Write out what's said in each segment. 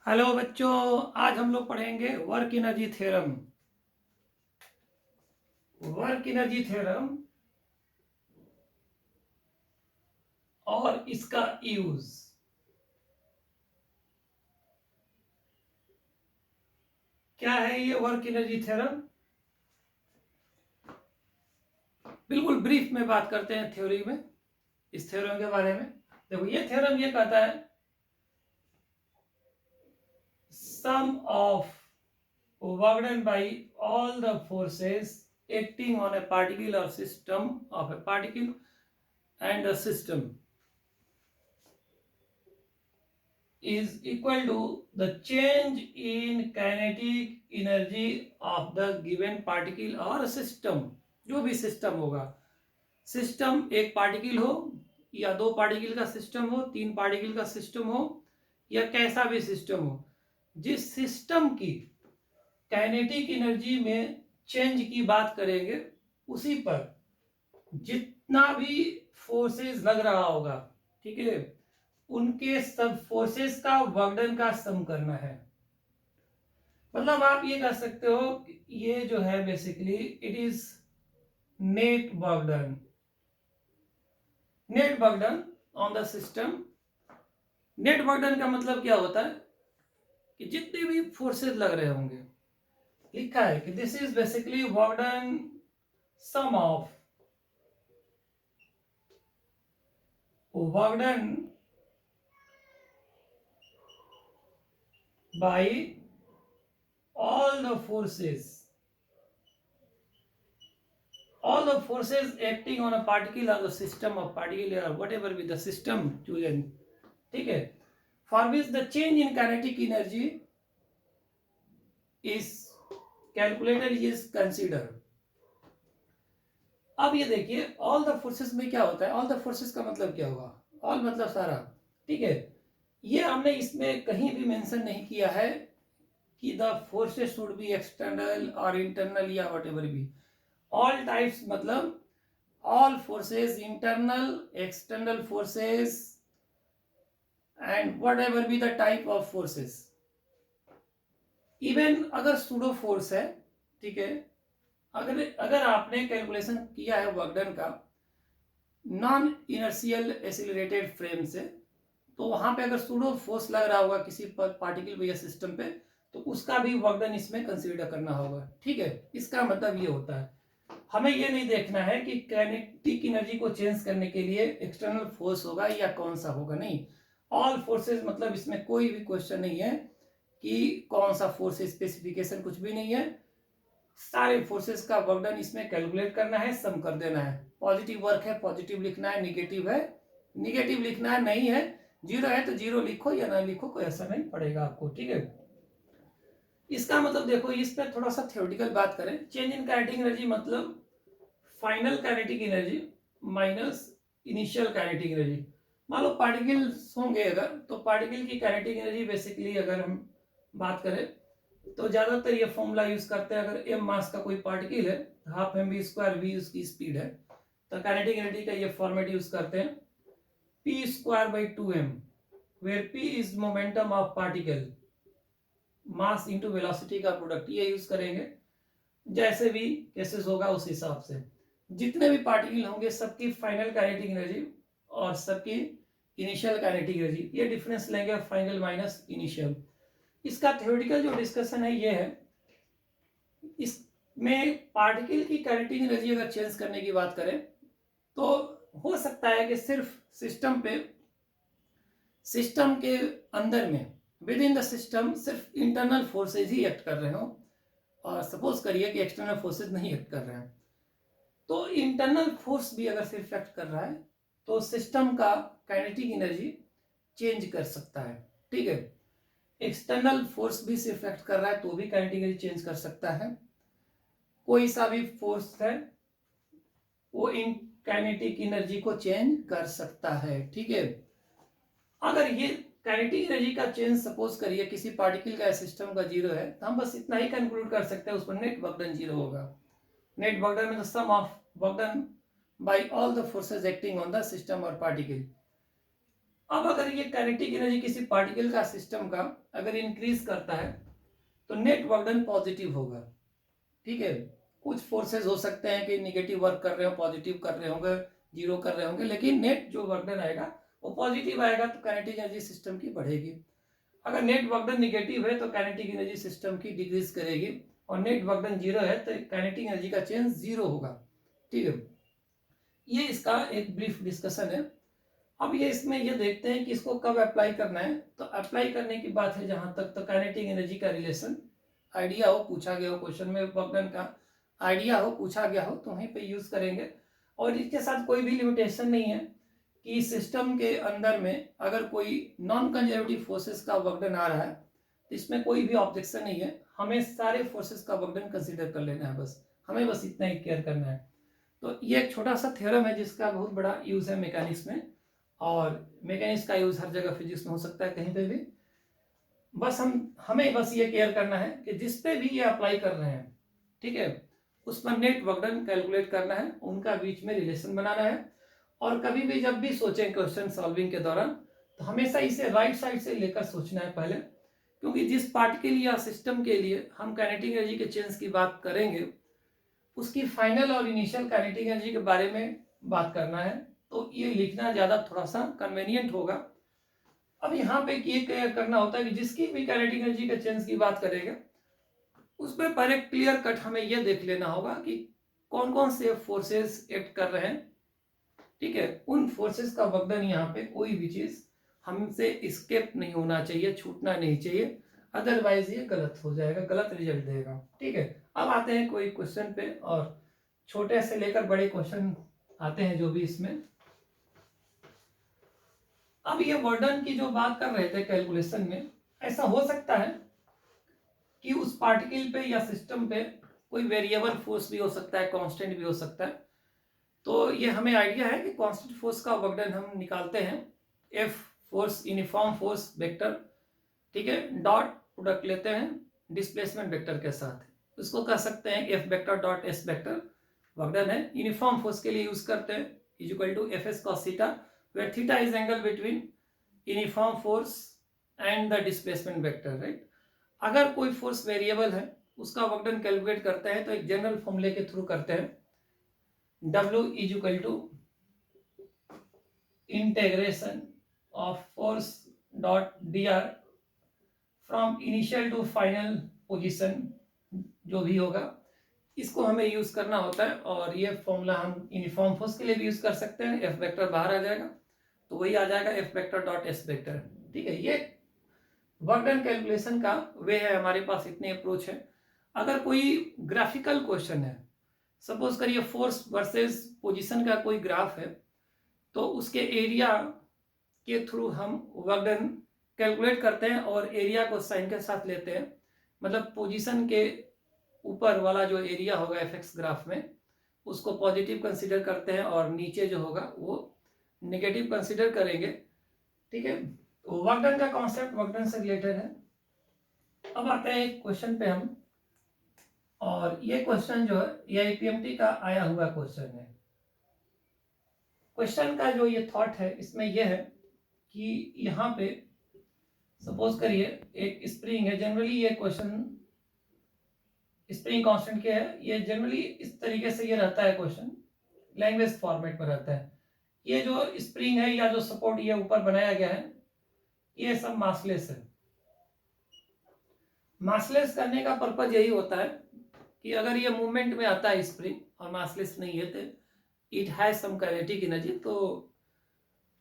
Hello बच्चों, आज हम लोग पढ़ेंगे work energy theorem. Work energy theorem और इसका यूज। क्या है ये वर्क एनर्जी थ्योरम? बिल्कुल ब्रीफ में बात करते हैं थ्योरी में, इस थ्योरम के बारे में। देखो, ये थ्योरम ये कहता है sum of work done by all the forces acting on a particle or system of a particle and a system is equal to the change in kinetic energy of the given particle or system। जो भी system होगा, system एक particle हो या दो particle का system हो, तीन पार्टिकल का सिस्टम हो या कैसा भी सिस्टम हो, जिस सिस्टम की काइनेटिक एनर्जी में चेंज की बात करेंगे, उसी पर जितना भी फोर्सेस लग रहा होगा, ठीक है, उनके सब फोर्सेस का वर्कडन का सम करना है। मतलब आप ये कह सकते हो कि ये जो है basically it is net work done. Net work done on the system. Net work done का मतलब क्या होता है कि जितने भी फोर्सेस लग रहे होंगे, लिखा है कि this is basically work done sum of work done by all the forces acting on a particle or the system of particle or whatever be the system chosen, ठीक है, for which the change in kinetic energy is calculated is considered। अब ये देखिए, all the forces में क्या होता है? All the forces का मतलब क्या होगा? ऑल मतलब सारा, ठीक है। ये हमने इसमें कहीं भी मेंशन नहीं किया है कि the forces should be external और इंटरनल या व्हाटएवर भी। ऑल टाइप्स मतलब all forces, internal external forces and whatever be the type of forces. Even अगर सूडो फोर्स है, ठीक है, अगर अगर आपने कैलकुलेशन किया है वर्कडन का नॉन इनर्शियल एक्सीलरेटेड फ्रेम से, तो वहां पे अगर सूडो फोर्स लग रहा होगा किसी पार्टिकल या सिस्टम पे, तो उसका भी वर्कडन इसमें कंसीडर करना होगा, ठीक है। इसका मतलब ये होता है, हमें ये नहीं देखना है कि काइनेटिक एनर्जी को चेंज करने के लिए एक्सटर्नल फोर्स होगा या कौन सा होगा, नहीं। ऑल फोर्सेस मतलब इसमें कोई भी क्वेश्चन नहीं है कि कौन सा फोर्स, स्पेसिफिकेशन कुछ भी नहीं है। सारे फोर्सेस का वर्कडन इसमें कैलकुलेट करना है, सम कर देना है। पॉजिटिव वर्क है पॉजिटिव लिखना है, निगेटिव है निगेटिव लिखना है, नहीं है जीरो है तो जीरो लिखो या ना लिखो, कोई असर नहीं पड़ेगा आपको, ठीक है। इसका मतलब देखो, इस पर थोड़ा सा थ्योरेटिकल बात करें। चेंज इन काइनेटिक एनर्जी मतलब final kinetic energy minus initial kinetic energy. मान लो पार्टिकल्स होंगे अगर, तो पार्टिकल की काइनेटिक एनर्जी बेसिकली अगर हम बात करें तो ज्यादातर ये फॉर्मूला यूज करते हैं। अगर m मास का कोई पार्टिकल है, half M B square V उसकी स्पीड है, तो काइनेटिक एनर्जी का ये फॉर्मेट यूज करते हैं p square by 2m, where p is momentum of particle, mass into velocity का प्रोडक्ट, ये यूज करेंगे। जैसे भी केसेस होगा उस हिसाब से जितने भी पार्टिकल होंगे सबकी फाइनल काइनेटिक एनर्जी और सबकी इनिशियल काइनेटिक एनर्जी, ये डिफरेंस लेंगे, फाइनल माइनस इनिशियल। इसका थ्योरेटिकल जो डिस्कशन है ये है, इसमें पार्टिकल की काइनेटिक एनर्जी अगर चेंज करने की बात करें तो हो सकता है कि सिर्फ सिस्टम के अंदर में विद इन द सिस्टम सिर्फ इंटरनल फोर्सेज ही एक्ट कर रहे हो, और सपोज करिए कि एक्सटर्नल फोर्सेज नहीं एक्ट कर रहे हैं, तो इंटरनल फोर्स भी अगर सिर्फ एक्ट कर रहा है तो सिस्टम का काइनेटिक एनर्जी चेंज कर सकता है, ठीक है। एक्सटर्नल फोर्स भी सिर्फ एक्ट कर रहा है तो भी काइनेटिक एनर्जी चेंज कर सकता है। कोई सा भी फोर्स है वो इन काइनेटिक एनर्जी को चेंज कर सकता है, ठीक है। अगर ये काइनेटिक एनर्जी का चेंज सपोज करिए किसी पार्टिकल का सिस्टम का जीरो है, तो हम बस इतना ही कंक्लूड कर सकते हैं उस पर नेट वर्क डन जीरो होगा। नेट वर्क डन में the sum of work done by all the forces acting on the system और पार्टिकल। अब अगर ये काइनेटिक एनर्जी किसी पार्टिकल का सिस्टम का अगर इंक्रीज करता है तो नेट वर्क डन पॉजिटिव होगा। ठीक है, कुछ फोर्सेस हो सकते हैं कि निगेटिव वर्क कर रहे हो, पॉजिटिव कर रहे होंगे, जीरो कर रहे होंगे, लेकिन नेट जो वर्क डन आएगा वो पॉजिटिव आएगा, तो काइनेटिक एनर्जी सिस्टम की बढ़ेगी। अगर नेट वर्क डन निगेटिव है तो काइनेटिक एनर्जी सिस्टम की डिक्रीज करेगी, और नेट वर्क डन जीरो है तो काइनेटिक एनर्जी का चेंज जीरो होगा। ठीक है, ये इसका एक ब्रीफ डिस्कशन है। अब ये इसमें ये देखते हैं कि इसको कब अप्लाई करना है। तो अप्लाई करने की बात है जहां तक, तो काइनेटिक एनर्जी का रिलेशन आइडिया हो, पूछा गया हो क्वेश्चन में, वर्क डन का आइडिया हो, पूछा गया हो, तो वहीं पे यूज करेंगे। और इसके साथ कोई भी लिमिटेशन नहीं है कि सिस्टम के अंदर में अगर कोई नॉन कंजर्वेटिव फोर्सेस का वर्क डन आ रहा है तो इसमें कोई भी ऑब्जेक्शन नहीं है, हमें सारे फोर्सेस का वर्क डन कंसिडर कर लेना है, बस हमें बस इतना ही केयर करना है। तो ये एक छोटा सा थ्योरम है जिसका बहुत बड़ा यूज है मैकेनिक्स में, और मैकेनिक्स का यूज हर जगह फिजिक्स में हो सकता है, कहीं पे भी। बस हमें बस ये केयर करना है कि जिस पे भी ये अप्लाई कर रहे हैं, ठीक है, उस पर नेट वर्क डन कैलकुलेट करना है, उनका बीच में रिलेशन बनाना है। और कभी भी जब भी सोचें क्वेश्चन सॉल्विंग के दौरान, तो हमेशा इसे राइट साइड से लेकर सोचना है पहले, क्योंकि जिस पार्टिकल या सिस्टम के लिए हम काइनेटिक एनर्जी के चेंज की बात करेंगे उसकी फाइनल और इनिशियल काइनेटिक एनर्जी के बारे में बात करना है, तो ये लिखना ज़्यादा थोड़ा सा कन्वीनियंट होगा। अब यहाँ पे ये करना होता है कि जिसकी भी काइनेटिक एनर्जी के चेंज की बात करेंगे उसमें पहले क्लियर कट हमें यह देख लेना होगा कि कौन कौन से फोर्सेस एक्ट कर रहे हैं। ठीक है, उन फोर्सेस का वर्क डन यहाँ पे कोई भी चीज हमसे स्केप नहीं होना चाहिए, छूटना नहीं चाहिए, अदरवाइज ये गलत हो जाएगा, गलत रिजल्ट देगा। ठीक है, अब आते हैं कोई क्वेश्चन पे, और छोटे से लेकर बड़े क्वेश्चन आते हैं जो भी इसमें। अब ये वर्डन की जो बात कर रहे थे कैलकुलेशन में, ऐसा हो सकता है कि उस पार्टिकल पे या सिस्टम पे कोई वेरिएबल फोर्स भी हो सकता है, कांस्टेंट भी हो सकता है। तो ये हमें आइडिया है कि कांस्टेंट फोर्स का वर्क डन हम निकालते हैं F force uniform force vector, ठीक है, डॉट प्रोडक्ट लेते हैं डिस्प्लेसमेंट वेक्टर के साथ, उसको कह सकते हैं F vector dot S vector, work done है। यूनिफॉर्म फोर्स के लिए यूज करते हैं is equal to F S cos theta, where theta is angle between uniform force and the displacement vector, right. अगर कोई फोर्स वेरिएबल है उसका work done calculate करते हैं तो एक जनरल फॉर्मूले के थ्रू करते हैं, W is equal to integration of force dot dr from initial to final position, जो भी होगा इसको हमें यूज करना होता है। और ये फॉर्मूला हम यूनिफॉर्म फोर्स के लिए भी यूज कर सकते हैं, एफ वेक्टर बाहर आ जाएगा तो वही आ जाएगा F vector dot S vector. ठीक है, ये वर्क डन कैलकुलेशन का वे है, हमारे पास इतने अप्रोच है। अगर कोई ग्राफिकल क्वेश्चन है, सपोज करिए फोर्स वर्सेस पोजीशन का कोई ग्राफ है, तो उसके एरिया के थ्रू हम वर्क डन कैलकुलेट करते हैं और एरिया को साइन के साथ लेते हैं, मतलब पोजीशन के ऊपर वाला जो एरिया होगा एफ एक्स ग्राफ में उसको पॉजिटिव कंसीडर करते हैं और नीचे जो होगा वो नेगेटिव कंसीडर करेंगे। ठीक है, वर्क डन का कॉन्सेप्ट वर्क डन से रिलेटेड है। अब आते हैं एक क्वेश्चन पे हम, और ये क्वेश्चन जो है ये आईपीएमटी का आया हुआ क्वेश्चन है। क्वेश्चन का जो ये थॉट है इसमें यह है कि यहाँ पे सपोज करिए एक स्प्रिंग है, जनरली ये क्वेश्चन स्प्रिंग कांस्टेंट क्या है, ये जनरली इस तरीके से ये रहता है क्वेश्चन, लैंग्वेज फॉर्मेट में रहता है। ये जो स्प्रिंग है या जो सपोर्ट ये ऊपर बनाया गया है ये सब मासलेस है। मासलेस करने का पर्पज यही होता है कि अगर ये मूवमेंट में आता है स्प्रिंग और मासलेस नहीं है तो it has some kinetic energy, तो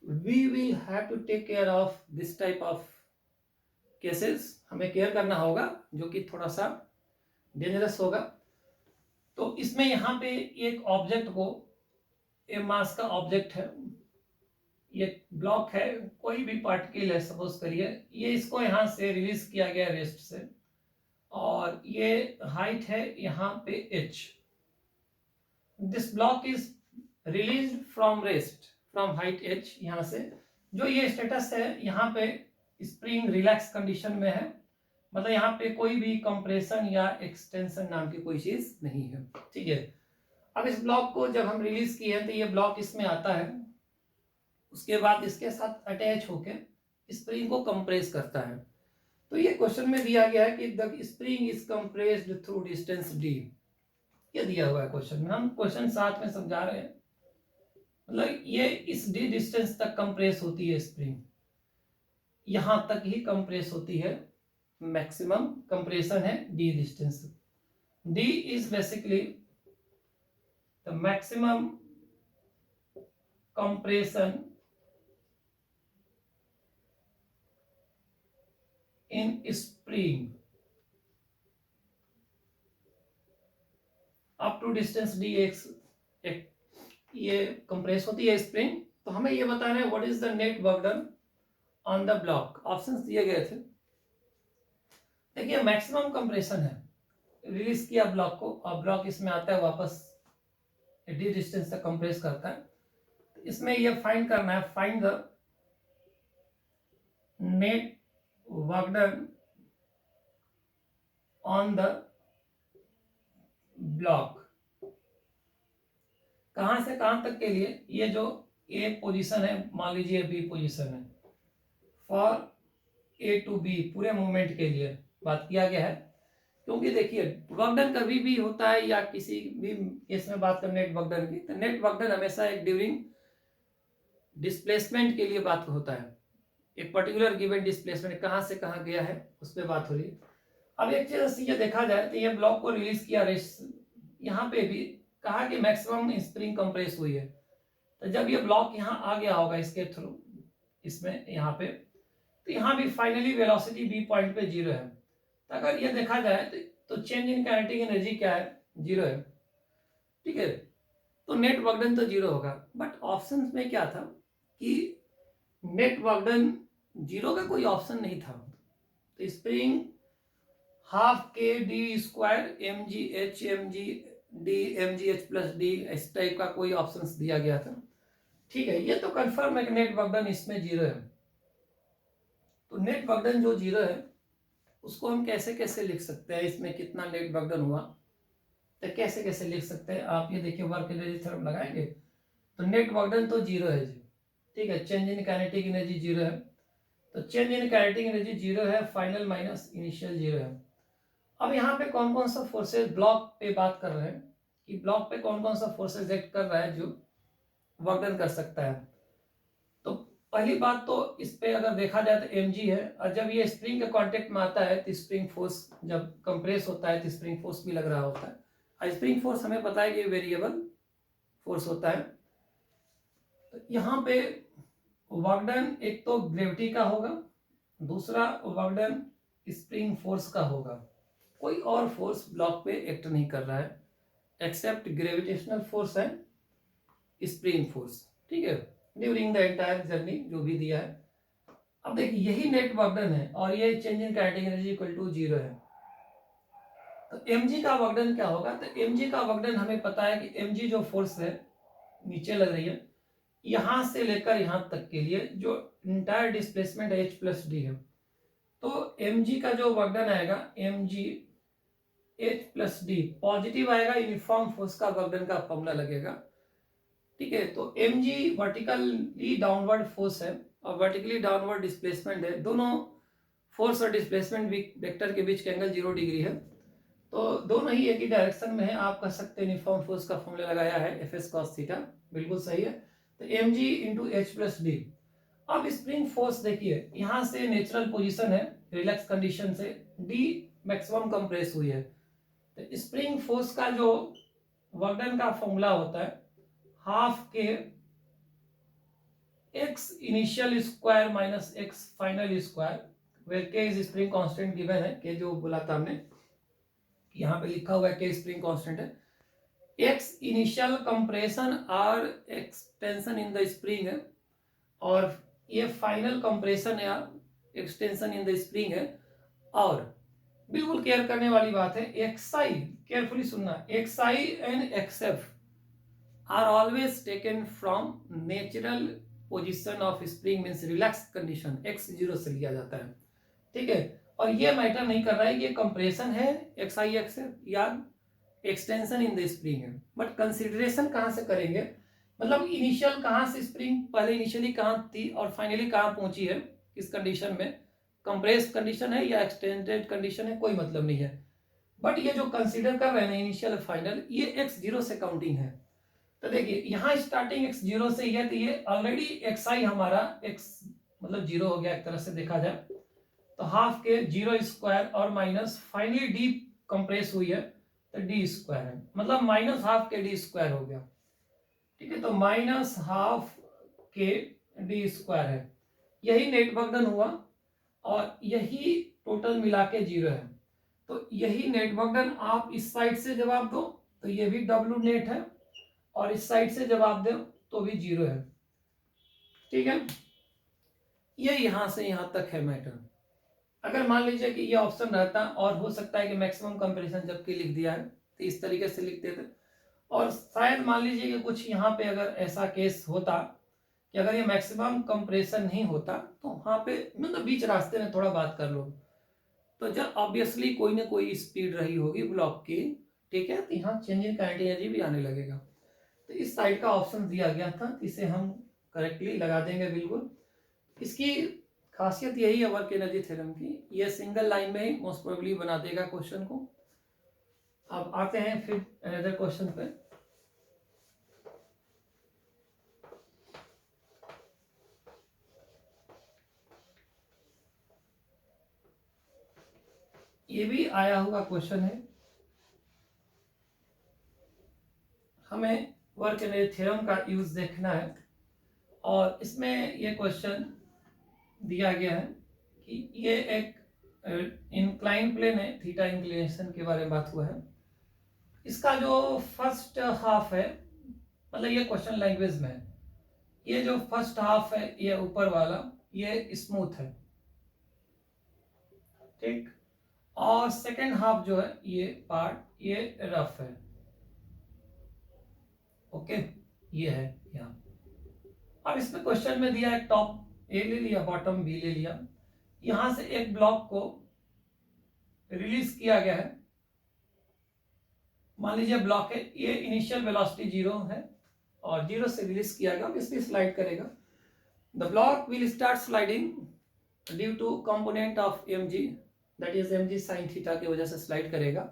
we will have to take care of this type of cases, हमें केयर करना होगा जो कि थोड़ा सा डेंजरस होगा। तो इसमें यहाँ पे एक ऑब्जेक्ट को, ए मास का ऑब्जेक्ट है, ये ब्लॉक है, कोई भी पार्टिकल है सपोज करिए, ये इसको यहाँ से रिलीज किया गया रेस्ट से, और ये हाइट है यहाँ पे h, this block is release from rest from height h, यहाँ से जो ये स्टेटस है यहाँ पे स्प्रिंग रिलैक्स कंडीशन में है, मतलब यहाँ पे कोई भी कंप्रेशन या एक्सटेंशन नाम की कोई चीज नहीं है। ठीक है, अब इस ब्लॉक को जब हम रिलीज किए तो ये ब्लॉक इसमें आता है, उसके बाद इसके साथ अटैच होके स्प्रिंग को कंप्रेस करता है। तो ये क्वेश्चन में दिया गया है कि the spring is compressed through distance D, ये दिया हुआ है क्वेश्चन में। हम क्वेश्चन साथ में समझा रहे हैं, मतलब ये इस डी डिस्टेंस तक कंप्रेस होती है स्प्रिंग, यहां तक ही कंप्रेस होती है, मैक्सिमम कंप्रेशन है D distance. D is basically the maximum compression in spring up to distance D X, ये कंप्रेस होती है स्प्रिंग। तो हमें ये बताना है what is the net work done on the block. Options दिए गए थे, देखिए मैक्सिमम कंप्रेशन है, रिलीज किया ब्लॉक को और ब्लॉक इसमें आता है वापस डी डिस्टेंस तक कंप्रेस करता है। तो इसमें ये फाइंड करना है, find the net work done on the block, कहां से कहां तक के लिए, ये जो ए पोजीशन है मान लीजिए बी पोजीशन है, फॉर ए टू बी पूरे मूवमेंट के लिए बात किया गया है। क्योंकि देखिए वर्क डन कभी भी होता है या किसी भी केस में बात करें नेट वर्क डन की, तो नेट वर्क डन हमेशा एक ड्यूरिंग डिस्प्लेसमेंट के लिए बात होता है, एक पर्टिकुलर गिवन डिस्प्लेसमेंट कहां से कहां गया है उस पर बात हो रही है। अब एक चीज ये देखा जाए तो ये ब्लॉक को रिलीज किया, यहाँ पे भी कहा कि मैक्सिमम स्प्रिंग कंप्रेस हुई है, तो जब ये ब्लॉक यहाँ आ गया होगा इसके थ्रू इसमें यहाँ पे, तो यहाँ भी फाइनली वेलोसिटी बी पॉइंट पे 0 है। तो अगर ये देखा जाए तो चेंज इन काइनेटिक एनर्जी क्या है, 0 है, ठीक है। तो नेट वर्क डन तो 0 होगा, बट ऑप्शन में क्या था कि नेट वर्क डन 0 का कोई ऑप्शन नहीं था। तो spring half K D square M G H D M G H plus D, इस टाइप का कोई ऑप्शन दिया गया था, ठीक है। ये तो कंफर्म है कि नेट वर्क डन इसमें 0 है। तो नेट वर्क डन जो 0 है उसको हम कैसे कैसे लिख सकते हैं, इसमें कितना नेट वर्क डन हुआ, तो कैसे कैसे लिख सकते हैं आप, ये देखिए वर्क एनर्जी थ्योरम लगाएंगे तो नेट वर्क डन तो 0 है जी, ठीक है। चेंज इन काइनेटिक एनर्जी 0 है, तो चेंज इन काइनेटिक एनर्जी 0 है, फाइनल माइनस इनिशियल 0 है। अब यहाँ पे कौन कौन सा फोर्सेज ब्लॉक पे बात कर रहे हैं कि ब्लॉक पे कौन कौन सा फोर्सेज एक्ट कर रहा है जो वर्क डन कर सकता है। तो पहली बात तो इस पे अगर देखा जाए तो mg है, और जब ये स्प्रिंग के कांटेक्ट में आता है तो स्प्रिंग फोर्स जब कंप्रेस होता है तो स्प्रिंग फोर्स भी लग रहा होता है, और स्प्रिंग फोर्स हमें पता है कि वेरिएबल फोर्स होता है। तो यहाँ पे वर्क डन एक तो ग्रेविटी का होगा, दूसरा वर्क डन स्प्रिंग फोर्स का होगा। कोई और फोर्स ब्लॉक पे एक्ट नहीं कर रहा है except gravitational force and spring force, ठीक है, ड्यूरिंग द एंटायर जर्नी जो भी दिया है। अब देखिए यही नेट वर्क डन है और ये change in kinetic energy equal to 0 है। तो mg का वर्क डन क्या होगा, तो mg का वर्क डन हमें पता है कि mg जो फोर्स है नीचे लग रही है यहां से लेकर यहां तक के लिए जो entire displacement h plus D है, तो mg का जो वर्क डन आएगा mg h plus D positive आएगा, यूनिफॉर्म फोर्स का वर्क डन का फॉर्मूला लगेगा, ठीक है। तो mg वर्टिकली डाउनवर्ड फोर्स है और वर्टिकली डाउनवर्ड डिस्प्लेसमेंट है, दोनों फोर्स और डिस्प्लेसमेंट वेक्टर के बीच का एंगल 0 डिग्री है, तो दोनों ही एक ही डायरेक्शन में है। आप कह सकते हैं यूनिफॉर्म फोर्स का फॉर्मूला लगाया है एफ एस कॉस थीटा, बिल्कुल सही है। तो mg into H plus D. अब स्प्रिंग फोर्स देखिए यहाँ से नेचुरल पोजीशन है, रिलैक्स कंडीशन से डी मैक्सिमम कंप्रेस हुई है, तो स्प्रिंग फोर्स का जो वर्क डन का फॉर्मूला होता है half K X initial square minus X final square, where K is spring constant given है, के जो बोला था हमने यहाँ पे लिखा हुआ है के स्प्रिंग कांस्टेंट है, एक्स इनिशियल कंप्रेशन और एक्सटेंशन इन द स्प्रिंग है, और ये फाइनल कंप्रेशन या एक्सटेंशन इन द स्प्रिंग है। और बिल्कुल केयर करने वाली बात है, एक्साई केयरफुली सुनना, x i and x f are always taken from natural position of spring means relax condition, x 0 से लिया जाता है, ठीक है। और ये मैटर नहीं कर रहा है कि ये कंप्रेशन है एक्स आई एक्स या एक्सटेंशन इन द स्प्रिंग है, बट कंसिडरेशन कहां से करेंगे मतलब इनिशियल कहाँ से स्प्रिंग पहले इनिशियली कहाँ थी और फाइनली कहाँ पहुंची है, किस कंडीशन में, कंप्रेस कंडीशन है या एक्सटेंडेड कंडीशन है, कोई मतलब नहीं है। बट ये जो कंसीडर कर रहे हैं इनिशियल फाइनल, ये x0 से काउंटिंग है। तो देखिए यहाँ स्टार्टिंग x0 से ही है, तो ये ऑलरेडी xi हमारा x मतलब 0 हो गया एक तरह से देखा जाए तो, हाफ के 0 स्क्वायर और माइनस फाइनली डी कंप्रेस हुई है तो डी स्क्वायर है, मतलब minus half K D square हो गया। ठीक है, तो minus half K D square है, यही नेट बर्डन हुआ और यही टोटल मिला के 0 है। तो यही नेट बर्डन आप इस साइड से जवाब दो तो ये भी डब्ल्यू नेट है, और इस साइड से जवाब दो तो भी 0 है। ठीक है, ये यहां से यहां तक है मैटर। अगर मान लीजिए कि ये ऑप्शन रहता, और हो सकता है कि मैक्सिमम कंपैरिजन जबकि लिख दिया है तो इस तरीके से लिखते थे, और शायद मान लीजिए कि कुछ यहाँ पे अगर ऐसा केस होता कि अगर ये मैक्सिमम कंप्रेशन नहीं होता तो वहां पे मतलब बीच रास्ते में थोड़ा बात कर लो, तो जब ऑब्वियसली कोई ना कोई स्पीड रही होगी ब्लॉक की, ठीक है, तो यहाँ चेंज इन काइनेटिक एनर्जी भी आने लगेगा। तो इस साइड का ऑप्शन दिया गया था, इसे हम करेक्टली लगा देंगे बिल्कुल। इसकी खासियत यही है वर्क एनर्जी थ्योरम की, ये सिंगल लाइन में ही मोस्ट प्रोबेबली बना देगा क्वेश्चन को। अब आते हैं फिर अनदर क्वेश्चन पे। ये भी आया हुआ क्वेश्चन है, हमें वर्क एनर्जी थ्योरम का यूज देखना है, और इसमें ये क्वेश्चन दिया गया है कि ये एक इंक्लाइन प्लेन है, थीटा इंक्लिनेशन के बारे में बात हुआ है। इसका जो फर्स्ट हाफ है, मतलब ये क्वेश्चन लैंग्वेज में है, ये जो फर्स्ट हाफ है ये ऊपर वाला ये स्मूथ है, ठीक, और सेकेंड हाफ जो है ये पार्ट ये रफ है। ओके, ये है यहाँ। अब इसमें क्वेश्चन में दिया है टॉप ए ले लिया, बॉटम बी ले लिया, यहां से एक ब्लॉक को रिलीज किया गया है। मान लीजिए ब्लॉक है, ये इनिशियल वेलोसिटी 0 है और 0 से रिलीज किया गया, इसलिए स्लाइड करेगा। The block will start sliding due to component of mg, that is mg sine theta की वजह से स्लाइड करेगा।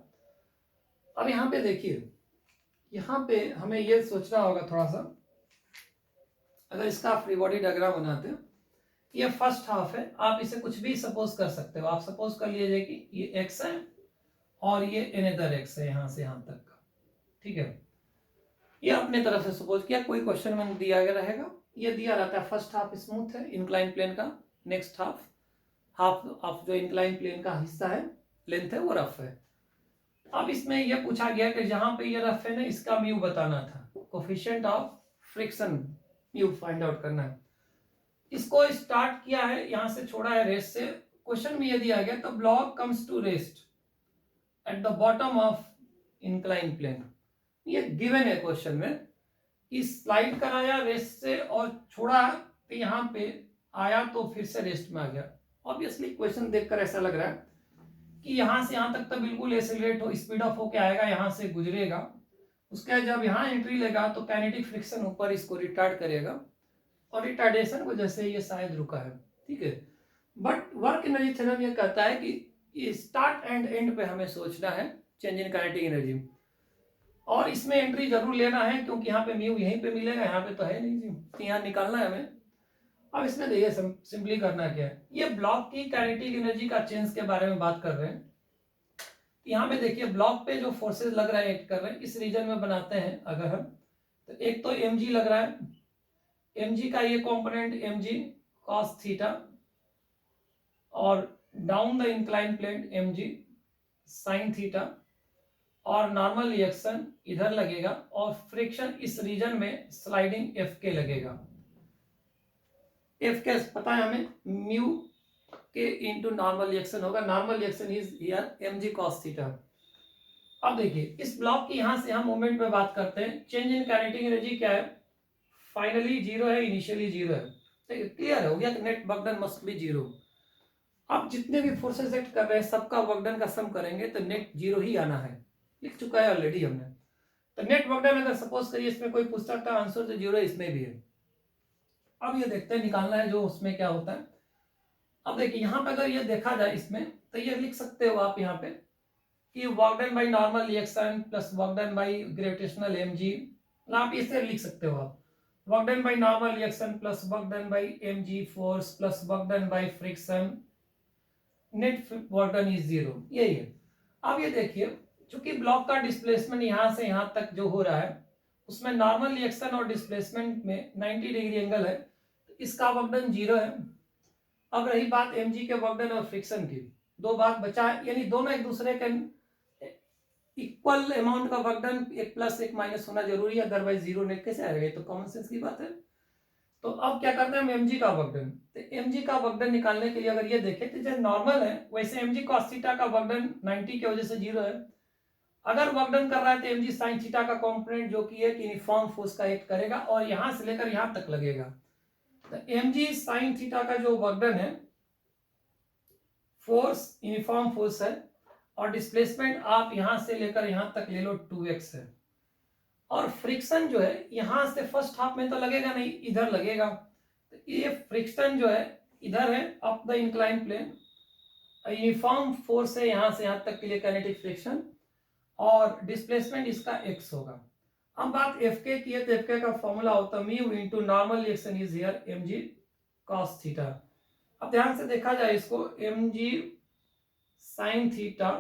अब यहाँ पे देखिए, यहाँ पे हमें ये सोचना होगा थोड़ा सा, अगर इसका फ्री बॉडी डायग्राम बनाते हैं, ये फर्स्ट हाफ है, आप इसे कुछ भी सपोज कर सकते हो। आप सपोज कर लीजिए कि ये x है और ये अनदर x है यहां से यहां तक का, ठीक है, ये अपने तरफ से सपोज किया, कोई क्वेश्चन में दिया गया रहेगा, ये दिया रहता है फर्स्ट हाफ स्मूथ है इंक्लाइन प्लेन का, नेक्स्ट हाफ ऑफ जो इंक्लाइन प्लेन का हिस्सा है लेंथ है वो रफ है। अब इसमें यह पूछा गया कि जहां पे ये रफ है ना, इसका म्यू बताना था, coefficient of friction mu find out करना है। इसको स्टार्ट किया है, यहां से छोड़ा है रेस्ट से, क्वेश्चन में ये दिया गया तो block comes to rest at the bottom of incline plane, ये गिवन है क्वेश्चन में, इस स्लाइड कराया रेस्ट से और छोड़ा तो यहाँ पे आया तो फिर से रेस्ट में आ गया। ऑब्वियसली क्वेश्चन देखकर ऐसा लग रहा है कि यहां से यहां तक तो बिल्कुल एक्सेलरेट हो, स्पीड ऑफ होके आएगा, यहां से गुजरेगा, उसके जब यहाँ एंट्री लेगा तो काइनेटिक फ्रिक्शन ऊपर इसको रिटार्ड करेगा, और रिटार्डेशन वजह से ये शायद रुका है, ठीक है। बट वर्क एनर्जी थ्योरम ये कहता है कि स्टार्ट एंड एंड पे हमें सोचना है चेंज इन काइनेटिक एनर्जी, और इसमें एंट्री जरूर लेना है क्योंकि यहाँ पे म्यू यहीं पे मिलेगा, यहाँ पे तो है नहीं जी, तो यहाँ निकालना है हमें। अब इसमें देखिए सिंपली करना क्या है, ये ब्लॉक की काइनेटिक एनर्जी का चेंज के बारे में बात कर रहे हैं। यहाँ पे देखिए ब्लॉक पे जो फोर्सेस लग रहा है एक्ट कर रहे हैं, इस रीजन में बनाते हैं अगर हम, तो एक तो mg लग रहा है, mg का ये कंपोनेंट mg cos थीटा, और down the incline plane mg sin theta, और नॉर्मल रिएक्शन इधर लगेगा, और फ्रिक्शन इस रीजन में स्लाइडिंग fk लगेगा। fk पता है हमें, म्यू के इनटू नॉर्मल रिएक्शन होगा, normal reaction is here mg cos theta. अब देखिए इस ब्लॉक की यहां से हम मोमेंट पे बात करते हैं, चेंज इन काइनेटिक एनर्जी क्या है, फाइनली 0 है, इनिशियली 0 है, ठीक है, क्लियर हो गया कि net work done must be 0। अब जितने भी फोर्सेस एक्ट कर रहे हैं सबका वर्क डन का सम करेंगे तो नेट 0 ही आना है, लिख चुका है ऑलरेडी हमने। तो नेट वर्क डन अगर सपोज करिए इसमें कोई पूछता था आंसर तो 0 इसमें भी है। अब ये देखते हैं निकालना है जो उसमें क्या होता है। अब देखिए यहाँ पे अगर ये देखा जाए इसमें तो ये लिख सकते हो आप यहाँ पे कि work done by normal reaction plus work done by gravitational mg, आप इसे लिख सकते हो आप work done by normal reaction plus work done by mg force plus work done by friction net work done is 0, यही है। अब ये देखिए चूंकि ब्लॉक का डिस्प्लेसमेंट यहां से यहां तक जो हो रहा है उसमें नॉर्मल रिएक्शन और डिस्प्लेसमेंट में 90 डिग्री एंगल है, तो इसका वर्क डन 0 है। अब रही बात mg के वर्क डन और फ्रिक्शन की, दो बात बचा है, यानी दोनों एक दूसरे के इक्वल अमाउंट का वर्क डन, एक प्लस एक माइनस होना जरूरी है, अदरवाइज 0 नेट कैसे आएगा, ये तो कॉमन सेंस की बात है। तो अब क्या करते हैं हम mg का वर्क डन, तो mg का वर्क डन निकालने के लिए अगर ये देखें तो जैसे नॉर्मल है वैसे mg cos थीटा का वर्क डन 90 की वजह से 0 है। अगर वर्क डन कर रहा है तो mg sin थीटा का कंपोनेंट जो कि एक यूनिफॉर्म फोर्स का एक्ट करेगा और यहां से लेकर यहां तक लगेगा। तो mg sin थीटा का जो वर्क डन है फोर्स यूनिफॉर्म फोर्स है और डिस्प्लेसमेंट आप यहां से लेकर यहां तक ले लो 2x है। और फ्रिक्शन जो है यहां से फर्स्ट हाफ में तो लगेगा नहीं, इधर लगेगा। तो ये फ्रिक्शन जो है इधर है up the incline plane, uniform force है यहां से यहां तक के लिए काइनेटिक फ्रिक्शन, और डिस्प्लेसमेंट इसका x होगा। अब बात Fk की है तो Fk का फॉर्मूला होता है mu into normal reaction is here mg cos theta. अब ध्यान से देखा जाए इसको mg sin theta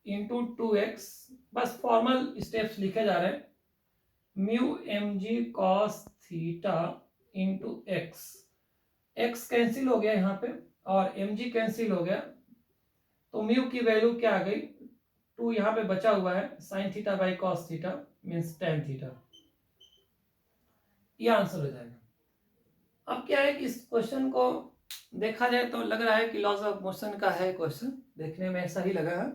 into 2x, बस फॉर्मल स्टेप्स लिखे जा रहे हैं, mu mg cos theta into x, x cancel हो गया यहाँ पे और mg कैंसिल हो गया, तो म्यू की वैल्यू क्या आ गई 2, यहाँ पे बचा हुआ है sin theta by cos theta means tan theta, ये आंसर हो जाएगा। अब क्या है कि इस क्वेश्चन को देखा जाए तो लग रहा है कि लॉज ऑफ मोशन का है क्वेश्चन, देखने में ऐसा ही लगा है।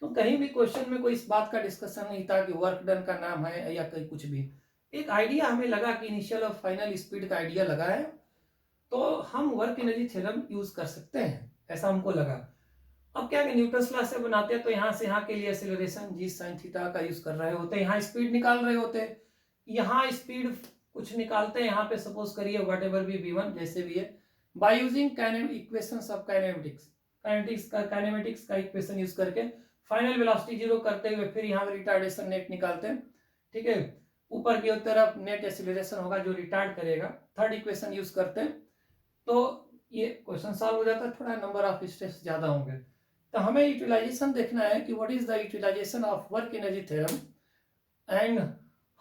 तो कहीं भी क्वेश्चन में कोई इस बात का डिस्कशन नहीं था कि वर्क डन का नाम है या कहीं कुछ भी, एक आइडिया हमें लगा कि इनिशियल और फाइनल स्पीड का आइडिया लगा है तो हम वर्क एनर्जी थ्योरम यूज कर सकते हैं, ऐसा हमको लगा। अब क्या है न्यूटन लॉ से बनाते हैं तो यहाँ से यहाँ के लिए एक्सीलरेशन जी साइन थीटा का यूज कर रहे होते हैं, यहाँ स्पीड निकाल रहे होते हैं, यहाँ स्पीड कुछ निकालते हैं, यहाँ पे सपोज करिए वट एवर भी v1 जैसे भी है, by using equations of kinematics का इक्वेशन यूज करके फाइनल वेलोसिटी 0 करते हुए फिर यहाँ पे रिटार्डेशन नेट निकालते हैं, ठीक है। ऊपर की तरफ नेट एक्सीलरेशन होगा जो रिटार्ड करेगा, थर्ड इक्वेशन यूज करते हैं तो ये क्वेश्चन सॉल्व हो जाता है, थोड़ा नंबर ऑफ स्टेप्स ज्यादा होंगे। तो हमें यूटिलाइजेशन देखना है कि what is the utilisation of work energy theorem and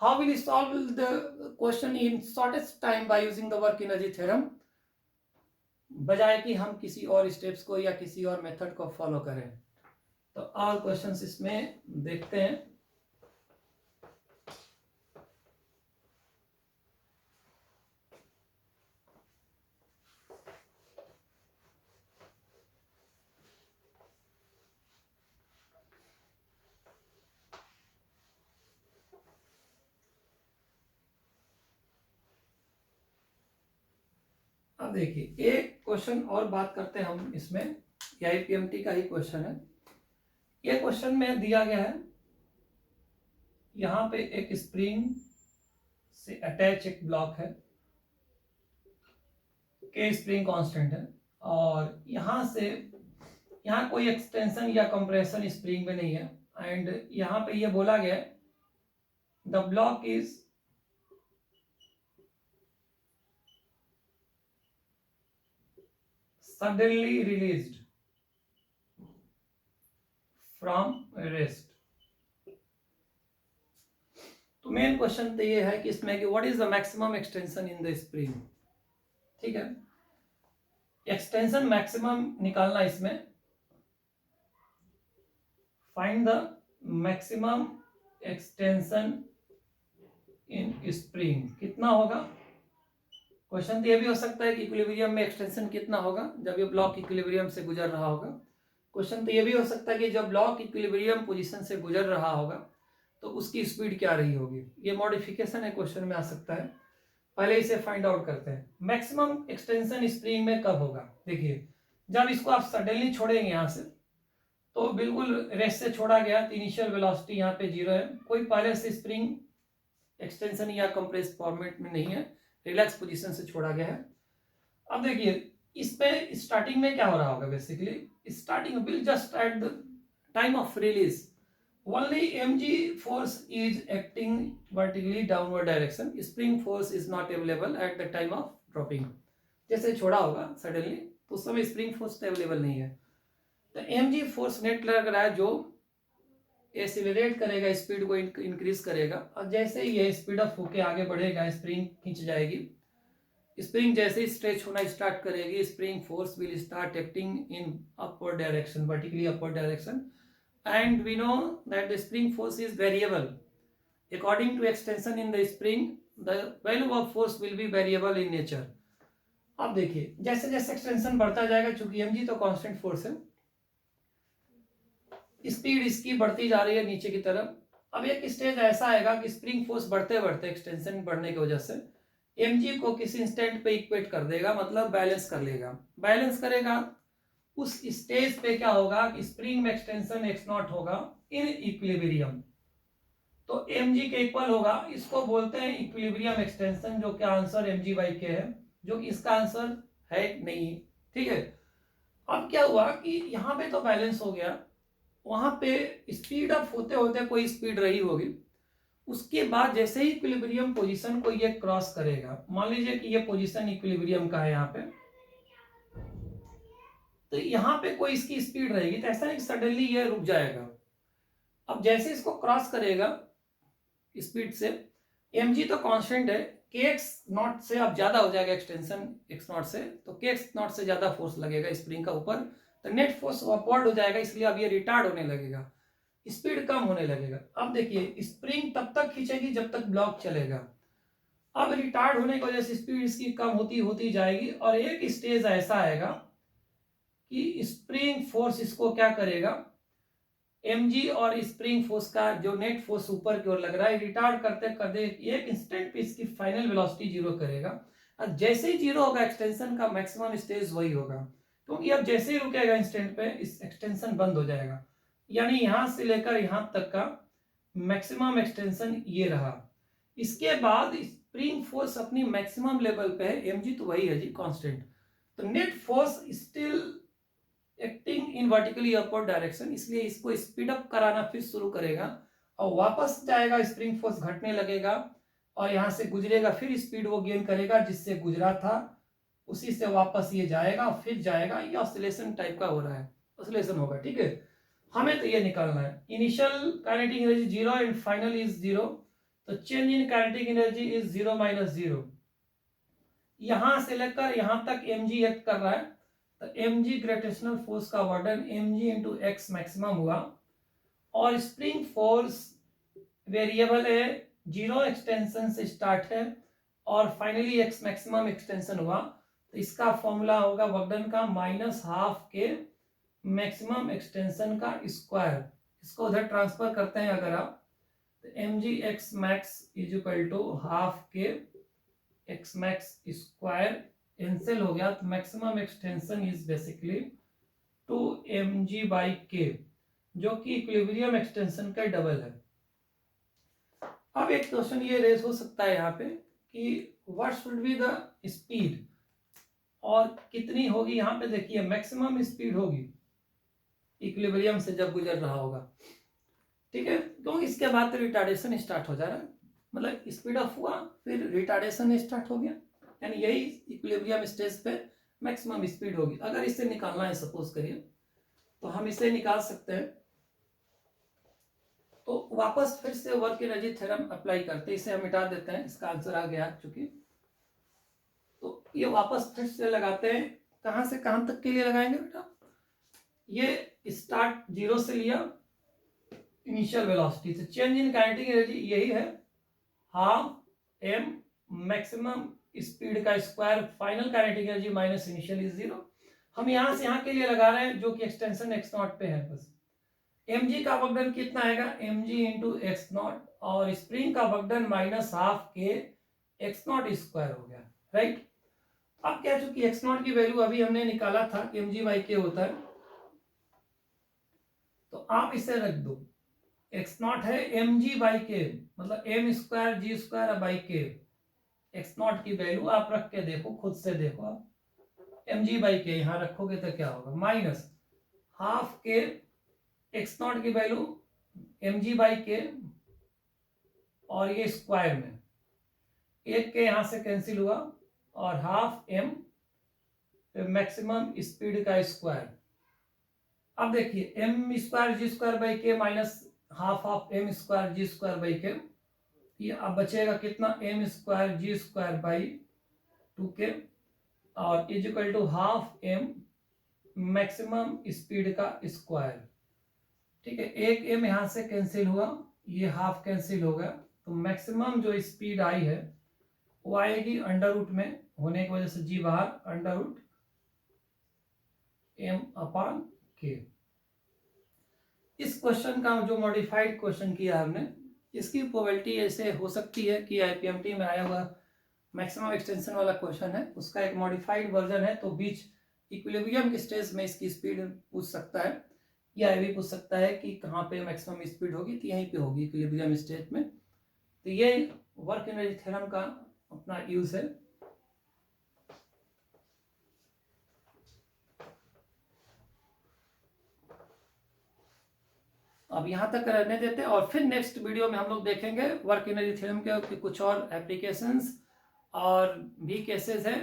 how will solve the question in shortest time by using the work energy theorem, बजाय कि हम किसी और स्टेप्स को या किसी और मेथड को फॉलो करें। तो और क्वेश्चंस इसमें देखते हैं। अब देखिए एक क्वेश्चन और बात करते हैं हम इसमें, आईपीएमटी का ही क्वेश्चन है। ये क्वेश्चन में दिया गया है यहाँ पे एक स्प्रिंग से अटैच एक ब्लॉक है, के स्प्रिंग कांस्टेंट है और यहाँ से यहाँ कोई एक्सटेंशन या कंप्रेशन स्प्रिंग में नहीं है एंड यहाँ पे ये बोला गया है the block is suddenly released from rest। तो मेन क्वेश्चन तो ये है कि इसमें कि what is the maximum extension in the spring, ठीक है। एक्सटेंशन मैक्सिमम निकालना इसमें, find the maximum extension in spring कितना होगा। क्वेश्चन तो ये भी हो सकता है कि इक्विलिब्रियम में एक्सटेंशन कितना होगा जब ये ब्लॉक इक्विलिब्रियम से गुजर रहा होगा। क्वेश्चन तो ये भी हो सकता है कि जब ब्लॉक इक्विलिब्रियम पोजीशन से गुजर रहा होगा तो उसकी स्पीड क्या रही होगी। ये मॉडिफिकेशन है क्वेश्चन में आ सकता है, पहले इसे फाइंड आउट करते हैं। मैक्सिमम एक्सटेंशन स्प्रिंग में कब होगा, देखिए जब इसको आप सडनली छोड़ेंगे यहाँ से तो बिल्कुल रेस्ट से छोड़ा गया तो इनिशियल वेलोसिटी यहाँ पे 0 है, कोई पहले से स्प्रिंग एक्सटेंशन या कंप्रेस फॉर्मेट में नहीं है, रिलैक्स पोजीशन से छोड़ा गया है। अब देखिए इस पे स्टार्टिंग में क्या हो रहा होगा, basically starting will just at the time of release only mg force is acting vertically downward direction, spring force is not available at the time of dropping। जैसे छोड़ा होगा सडनली तो उस समय स्प्रिंग फोर्स तो अवेलेबल नहीं है, तो mg फोर्स नेट लग रहा है जो एक्सीलरेट करेगा, स्पीड को इंक्रीज करेगा, और जैसे ही ये स्पीड अप होके आगे बढ़ेगा स्प्रिंग खींच जाएगी, स्प्रिंग जैसे ही स्ट्रेच होना स्टार्ट करेगी spring force will start acting in upward direction, vertically upward direction, and we know that the spring force is variable according to extension in the spring, the value of force will be variable in nature। अब देखिए जैसे जैसे extension बढ़ता जाएगा, चूंकि mg तो constant force है, speed इसकी बढ़ती जा रही है नीचे की तरफ। अब एक स्टेज ऐसा आएगा कि स्प्रिंग फोर्स बढ़ते बढ़ते एक्सटेंशन बढ़ने की वजह से mg को किसी इंस्टेंट पे इक्वेट कर देगा, मतलब बैलेंस कर लेगा। बैलेंस करेगा उस स्टेज पे क्या होगा कि स्प्रिंग में एक्सटेंशन x नॉट होगा इन इक्विलिब्रियम, तो mg के इक्वल होगा, इसको बोलते हैं इक्विलिब्रियम एक्सटेंशन, जो कि आंसर mg/k है, जो कि इसका आंसर है नहीं। ठीक है, अब क्या हुआ कि यहाँ पे तो बैलेंस हो गया, वहां पे स्पीड अप होते होते कोई स्पीड रही होगी, उसके बाद जैसे ही इक्विलिब्रियम पोजीशन को ये क्रॉस करेगा, मान लीजिए कि ये पोजीशन इक्विलिब्रियम का है यहाँ पे, तो यहाँ पे कोई इसकी स्पीड रहेगी, तो ऐसा नहीं कि सडनली ये रुक जाएगा। अब जैसे इसको क्रॉस करेगा स्पीड से, mg तो कांस्टेंट है, kx नॉट से अब ज्यादा हो जाएगा एक्सटेंशन x नॉट से, तो kx नॉट से ज्यादा फोर्स लगेगा स्प्रिंग का ऊपर, तो नेट फोर्स अपवर्ड हो जाएगा, इसलिए अब ये रिटार्ड होने लगेगा, स्पीड कम होने लगेगा। अब देखिए स्प्रिंग तब तक खींचेगी जब तक ब्लॉक चलेगा, अब रिटार्ड होने की वजह से स्पीड इसकी कम होती होती जाएगी, और एक स्टेज ऐसा आएगा कि स्प्रिंग फोर्स इसको क्या करेगा, mg और स्प्रिंग फोर्स का जो नेट फोर्स ऊपर की ओर लग रहा है, रिटार्ड करते करते एक इंस्टेंट पे इसकी फाइनल वेलोसिटी 0 करेगा, और जैसे ही 0 होगा एक्सटेंशन का मैक्सिमम स्टेज वही होगा, क्योंकि अब जैसे ही रुकेगा इंस्टेंट पे इस एक्सटेंशन बंद हो जाएगा, यानी यहां से लेकर यहां तक का मैक्सिमम एक्सटेंशन ये रहा। इसके बाद स्प्रिंग फोर्स अपनी मैक्सिमम लेवल पे है, mg तो वही है जी कांस्टेंट, तो net force still acting in vertically upward direction, इसलिए इसको स्पीड अप कराना फिर शुरू करेगा, और वापस जाएगा स्प्रिंग फोर्स घटने लगेगा, और यहां से गुजरेगा, फिर स्पीड वो गेन करेगा जिससे गुजरा था, उसी से वापस ये जाएगा फिर जाएगा, ये ऑसिलेशन टाइप का हो रहा है, ऑसिलेशन होगा। ठीक है, हमें तो ये निकालना है, initial kinetic energy 0 and final is 0, तो change in kinetic energy is 0 - 0, यहां से लेकर यहां तक mg एक्ट कर रहा है, तो mg ग्रेविटेशनल फोर्स का वर्डन mg इंटू एक्स मैक्सिमम हुआ, और स्प्रिंग फोर्स वेरिएबल है, 0 एक्सटेंशन से स्टार्ट है और फाइनली एक्स मैक्सिमम एक्सटेंशन हुआ, तो इसका फॉर्मूला होगा वर्कडन का -12 के मैक्सिमम एक्सटेंशन का स्क्वायर, इसको उधर ट्रांसफर करते हैं अगर आप, तो mg x max is equal to half K x max square cancel हो गया, तो maximum extension is basically 2mg/k, जो कि इक्विलिब्रियम एक्सटेंशन का डबल है। अब एक क्वेश्चन ये रेज हो सकता है यहाँ पे कि what should be the speed, और कितनी होगी, यहाँ पे देखिए मैक्सिमम स्पीड होगी इक्विलिब्रियम से जब गुजर रहा होगा। ठीक है, क्योंकि इसके बाद तो रिटार्डेशन स्टार्ट हो जा रहा है, मतलब स्पीड अप हुआ फिर रिटार्डेशन स्टार्ट हो गया, यानी यही इक्विलिब्रियम स्टेज पे मैक्सिमम स्पीड होगी। अगर इसे निकालना है सपोज करिए, तो हम इसे निकाल सकते हैं, तो वापस फिर से वर्क एनर्जी थ्योरम अप्लाई करते हैं, इसे हम मिटा देते हैं, इसका आंसर आ गया चूंकि, तो ये वापस फिर से लगाते हैं, कहां से कहां तक के लिए लगाएंगे बेटा, ये स्टार्ट 0 से लिया इनिशियल वेलोसिटी से, चेंज इन काइनेटिक एनर्जी यही है हाफ m मैक्सिमम स्पीड का square, final kinetic energy minus initial is 0, हम यहां से यहां के लिए लगा रहे हैं जो कि एक्सटेंशन x नॉट पे है। बस mg का वर्कडन कितना आएगा, mg इंटू एक्स नॉट, और स्प्रिंग का वर्कडन -12 के x नॉट स्क्वायर हो गया, राइट। अब क्या, चूंकि x नॉट की वैल्यू अभी हमने निकाला था mg/k होता है, तो आप इसे रख दो, एक्स नॉट है एम जी बाई के, मतलब M square ji square by K. X naught की वैल्यू आप रख के देखो, खुद से देखो आप, एम जी बाई के यहां रखोगे तो क्या होगा, minus half K, X naught की वैल्यू एम जी बाई के, और ये स्क्वायर में एक के यहां से कैंसिल हुआ, और हाफ एम मैक्सिमम स्पीड का स्क्वायर। अब देखिए m square ji square by k minus half of m square ji square by k, ये अब बचेगा कितना, m square ji square by 2k, और is equal to half m maximum speed का square. ठीक है, एक एम यहां से कैंसिल हुआ, ये हाफ कैंसिल हो गया, तो मैक्सिमम जो स्पीड आई है वो आएगी अंडर रूट में होने की वजह से जी बाहर, अंडर रूट एम अपॉन के। इस क्वेश्चन का जो मॉडिफाइड क्वेश्चन किया हमने, इसकी प्रोबेबिलिटी ऐसे हो सकती है कि आईपीएमटी में आया हुआ मैक्सिमम एक्सटेंशन वाला क्वेश्चन है, उसका एक मॉडिफाइड वर्जन है, तो बीच इक्विलिब्रियम के स्टेज में इसकी स्पीड पूछ सकता है, या ये भी पूछ सकता है कि कहाँ पे मैक्सिमम स्पीड होगी, तो यहीं पे होगी इक्विलिब्रियम स्टेज में। तो ये वर्क एनर्जी थ्योरम का अपना यूज है। अब यहाँ तक रहने देते हैं, और फिर नेक्स्ट वीडियो में हम लोग देखेंगे वर्क एनर्जी थ्योरम के कुछ और एप्लीकेशंस और भी केसेस हैं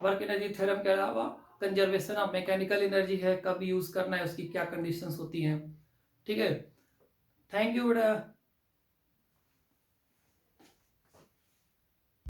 वर्क एनर्जी थ्योरम के अलावा। कंजर्वेशन ऑफ मैकेनिकल एनर्जी है, कब यूज करना है, उसकी क्या कंडीशंस होती हैं। ठीक है, थैंक यू बेटा।